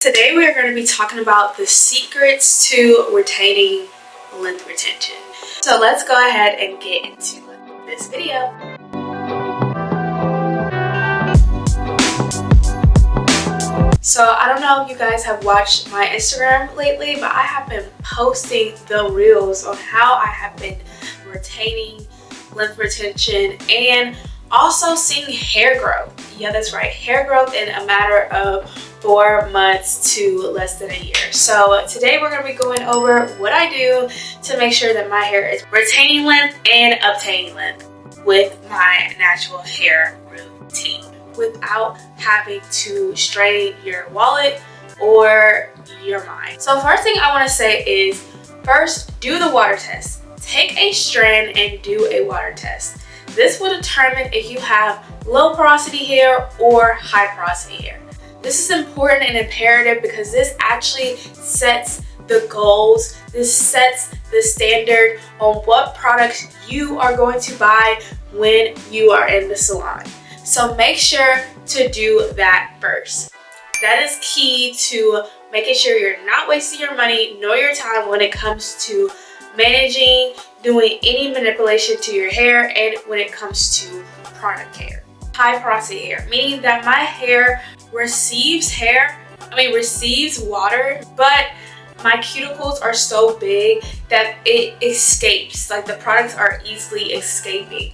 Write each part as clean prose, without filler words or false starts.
Today we are going to be talking about the secrets to retaining length retention. So let's go ahead and get into this video. So I don't know if you guys have watched my Instagram lately, but I have been posting the reels on how I have been retaining length retention and also seeing hair growth. Yeah, that's right, hair growth in a matter of 4 months to less than a year. So today we're going to be going over what I do to make sure that my hair is retaining length and obtaining length with my natural hair routine without having to strain your wallet or your mind. So first thing I want to say is, first, do the water test. Take a strand and do a water test. This will determine if you have low porosity hair or high porosity hair. This is important and imperative because this actually sets the goals, this sets the standard on what products you are going to buy when you are in the salon. So make sure to do that first. That is key to making sure you're not wasting your money nor your time when it comes to managing, doing any manipulation to your hair, and when it comes to product care. High porosity hair, meaning that my hair receives water, but my cuticles are so big that it escapes, like the products are easily escaping.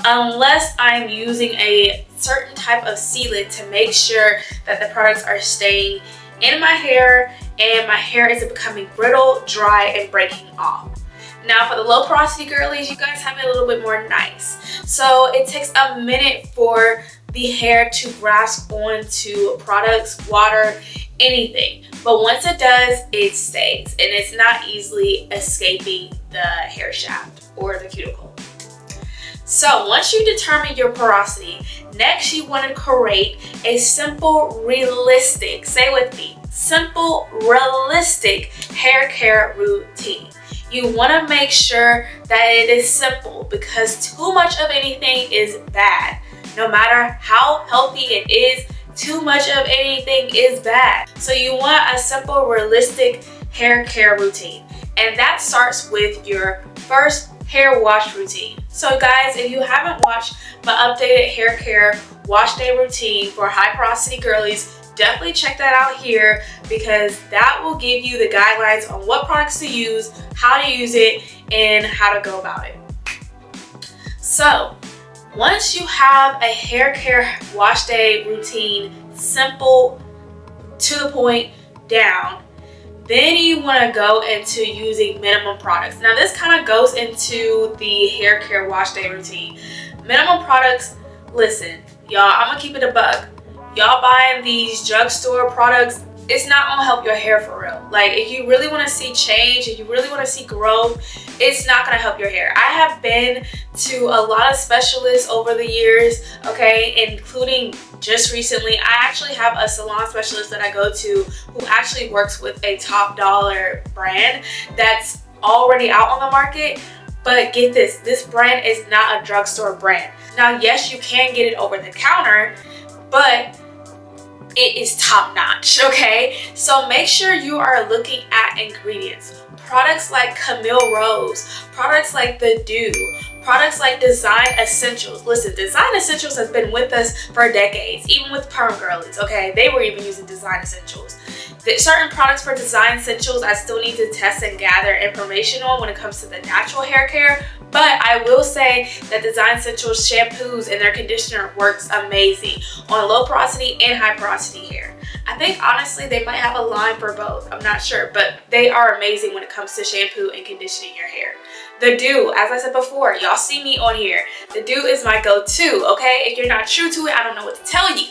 Unless I'm using a certain type of sealant to make sure that the products are staying in my hair and my hair isn't becoming brittle, dry, and breaking off. Now for the low porosity girlies, you guys have it a little bit more nice. So it takes a minute for the hair to grasp onto products, water, anything. But once it does, it stays and it's not easily escaping the hair shaft or the cuticle. So once you determine your porosity, next you want to create a simple, realistic, say with me, simple, realistic hair care routine. You want to make sure that it is simple because too much of anything is bad. No matter how healthy it is, too much of anything is bad. So you want a simple, realistic hair care routine. And that starts with your first hair wash routine. So guys, if you haven't watched my updated hair care wash day routine for high porosity girlies, definitely check that out here because that will give you the guidelines on what products to use, how to use it, and how to go about it. So once you have a hair care wash day routine, simple, to the point, down, then you want to go into using minimum products. Now this kind of goes into the hair care wash day routine. Minimum products, listen, y'all, I'm gonna keep it a buck. Y'all buying these drugstore products, it's not gonna help your hair for real. Like if you really want to see change, if you really want to see growth, it's not gonna help your hair. I have been to a lot of specialists over the years, okay, including just recently. I actually have a salon specialist that I go to who actually works with a top dollar brand that's already out on the market. But get this, this brand is not a drugstore brand. Now, yes, you can get it over the counter, but it is top notch, okay? So make sure you are looking at ingredients. Products like Camille Rose, products like The Dew, products like Design Essentials. Listen, Design Essentials has been with us for decades, even with perm girlies, okay? They were even using Design Essentials. Certain products for Design Essentials I still need to test and gather information on when it comes to the natural hair care, but I will say that Design Essentials shampoos and their conditioner works amazing on low porosity and high porosity hair. I think honestly they might have a line for both, I'm not sure, but they are amazing when it comes to shampoo and conditioning your hair. The Dew, as I said before, y'all see me on here. The Dew is my go-to, okay? If you're not true to it, I don't know what to tell you.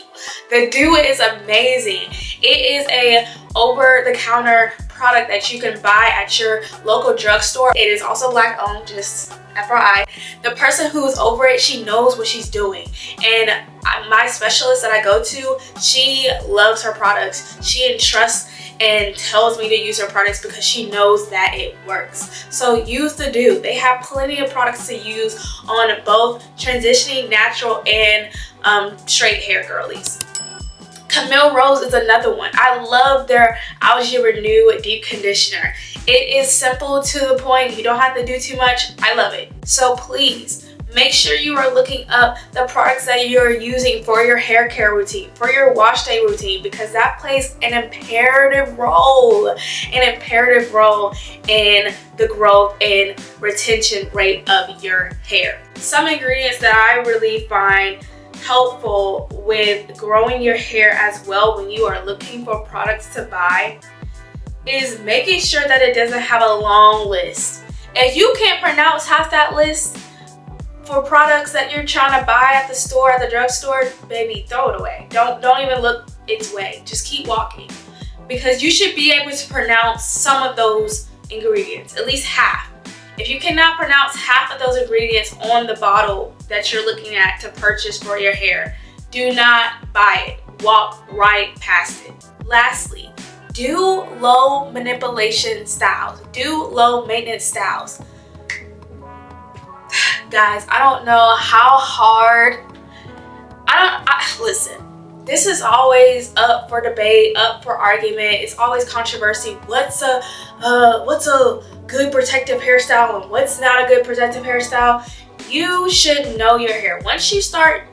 The Dew is amazing. It is a over-the-counter product that you can buy at your local drugstore. It is also Black owned, just FYI. The person who's over it, she knows what she's doing. And my specialist that I go to, she loves her products. She entrusts and tells me to use her products because she knows that it works. So use The Dew. They have plenty of products to use on both transitioning, natural, and straight hair girlies. Camille Rose is another one. I love their Algae Renew Deep Conditioner. It is simple to the point. You don't have to do too much. I love it. So please make sure you are looking up the products that you're using for your hair care routine, for your wash day routine, because that plays an imperative role in the growth and retention rate of your hair. Some ingredients that I really find helpful with growing your hair as well when you are looking for products to buy is making sure that it doesn't have a long list. If you can't pronounce half that list for products that you're trying to buy at the store, at the drugstore, baby, throw it away. Don't even look its way. Just keep walking, because you should be able to pronounce some of those ingredients, at least half. If you cannot pronounce half of those ingredients on the bottle that you're looking at to purchase for your hair, do not buy it. Walk right past it. Lastly, do low manipulation styles. Do low maintenance styles. Guys, I don't know how hard. Listen, this is always up for debate, up for argument. It's always controversy. What's a good protective hairstyle and what's not a good protective hairstyle? You should know your hair. Once you start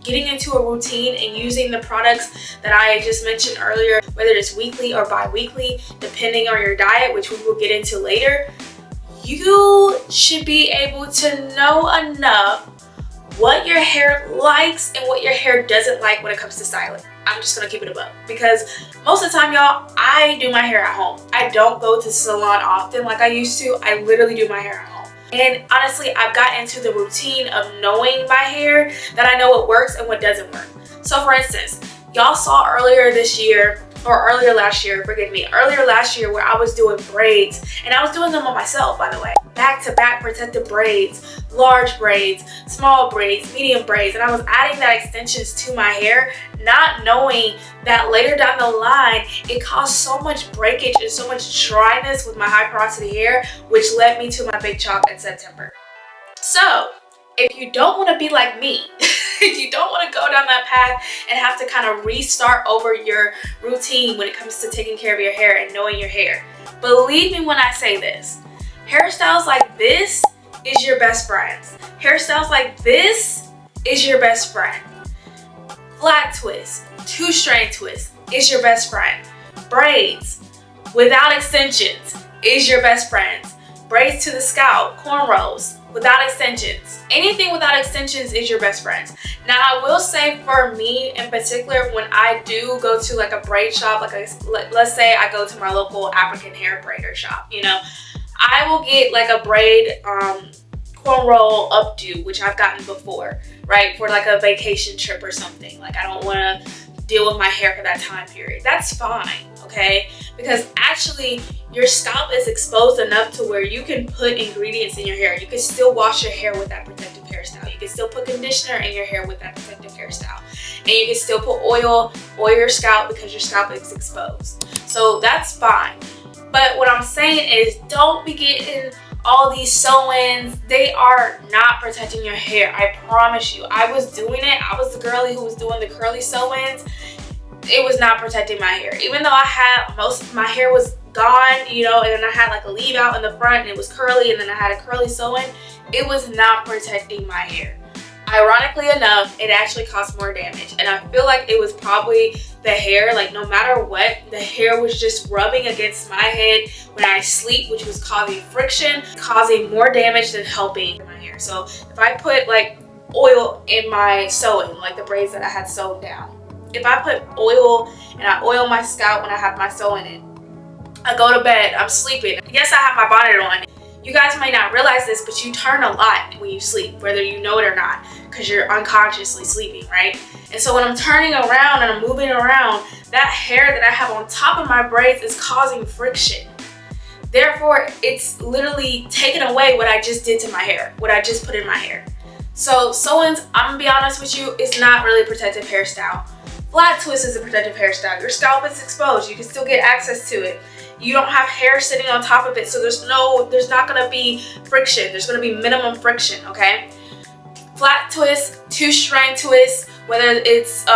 getting into a routine and using the products that I just mentioned earlier, whether it's weekly or bi-weekly, depending on your diet, which we will get into later, you should be able to know enough what your hair likes and what your hair doesn't like when it comes to styling. I'm just gonna keep it above, because most of the time, y'all, I do my hair at home. I don't go to the salon often like I used to. I literally do my hair at home. And honestly, I've gotten into the routine of knowing my hair, that I know what works and what doesn't work. So for instance, y'all saw earlier last year, where I was doing braids, and I was doing them on myself, by the way. Back-to-back protective braids, large braids, small braids, medium braids, and I was adding that extensions to my hair, not knowing that later down the line, it caused so much breakage and so much dryness with my high porosity hair, which led me to my big chop in September. So, if you don't want to be like me, if you don't want to go down that path and have to kind of restart over your routine when it comes to taking care of your hair and knowing your hair, believe me when I say this, hairstyles like this is your best friends. Hairstyles like this is your best friend. Flat twist, 2-strand twist is your best friend. Braids without extensions is your best friends. Braids to the scalp, cornrows, without extensions. Anything without extensions is your best friends. Now, I will say for me in particular, when I do go to like a braid shop, let's say I go to my local African hair braider shop, you know, I will get like a braid cornrow updo, which I've gotten before, right? For like a vacation trip or something. Like I don't want to deal with my hair for that time period. That's fine, okay? Because actually your scalp is exposed enough to where you can put ingredients in your hair. You can still wash your hair with that protective hairstyle. You can still put conditioner in your hair with that protective hairstyle. And you can still put oil your scalp because your scalp is exposed. So that's fine. But what I'm saying is, don't be getting all these sew-ins. They are not protecting your hair. I promise you. I was doing it. I was the girly who was doing the curly sew-ins. It was not protecting my hair. Even though I had most of my hair was gone, you know, and then I had like a leave out in the front and it was curly, and then I had a curly sew-in, it was not protecting my hair. Ironically enough, it actually caused more damage. And I feel like it was probably the hair. Like no matter what, the hair was just rubbing against my head when I sleep, which was causing friction, causing more damage than helping my hair. So if I put like oil in my sewing, like the braids that I had sewn down, if I put oil and I oil my scalp when I have my sewing in, I go to bed, I'm sleeping. Yes, I have my bonnet on. You guys may not realize this, but you turn a lot when you sleep, whether you know it or not, because you're unconsciously sleeping, right? And so when I'm turning around and I'm moving around, that hair that I have on top of my braids is causing friction. Therefore, it's literally taking away what I just did to my hair, what I just put in my hair. So sew-ins, I'm gonna be honest with you, it's not really a protective hairstyle. Flat twist is a protective hairstyle. Your scalp is exposed. You can still get access to it. You don't have hair sitting on top of it, so there's not gonna be friction. There's gonna be minimum friction, okay? Flat twist, 2-strand twist, whether it's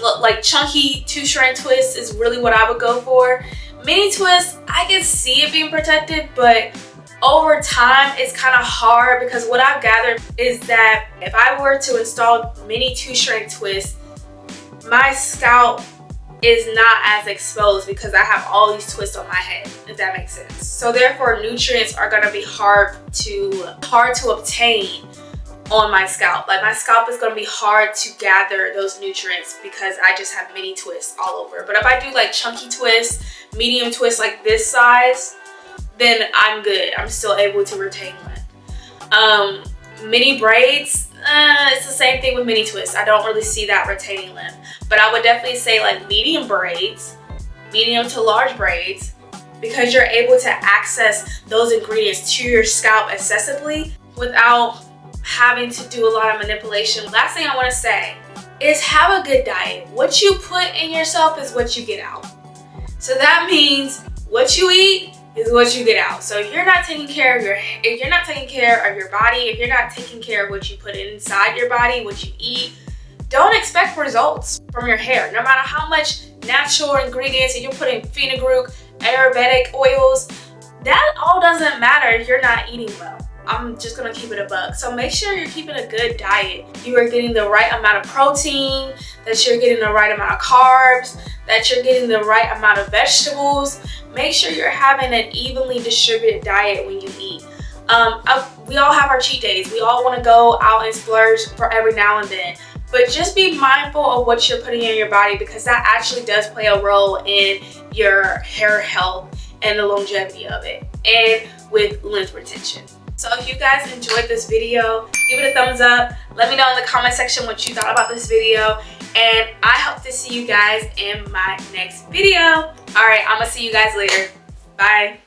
like chunky 2-strand twists is really what I would go for. Mini twists, I can see it being protected, but over time it's kind of hard because what I've gathered is that if I were to install mini 2-strand twists, my scalp is not as exposed because I have all these twists on my head, if that makes sense. So therefore nutrients are gonna be hard to obtain on my scalp. Like my scalp is gonna be hard to gather those nutrients because I just have mini twists all over. But if I do like chunky twists, medium twists like this size, then I'm good. I'm still able to retain length. Mini braids, it's the same thing with mini twists. I don't really see that retaining length. But I would definitely say like medium braids, medium to large braids, because you're able to access those ingredients to your scalp accessibly without having to do a lot of manipulation. Last thing I want to say is have a good diet. What you put in yourself is what you get out. So that means what you eat is what you get out. So if you're not taking care of your body, if you're not taking care of what you put inside your body, what you eat, don't expect results from your hair. No matter how much natural ingredients, if you're putting fenugreek, Ayurvedic oils, that all doesn't matter if you're not eating well. I'm just gonna keep it a buck. So make sure you're keeping a good diet. You are getting the right amount of protein, that you're getting the right amount of carbs, that you're getting the right amount of vegetables. Make sure you're having an evenly distributed diet when you eat. We all have our cheat days. We all wanna go out and splurge for every now and then. But just be mindful of what you're putting in your body because that actually does play a role in your hair health and the longevity of it and with length retention. So if you guys enjoyed this video, give it a thumbs up. Let me know in the comment section what you thought about this video. And I hope to see you guys in my next video. All right, I'm gonna see you guys later. Bye.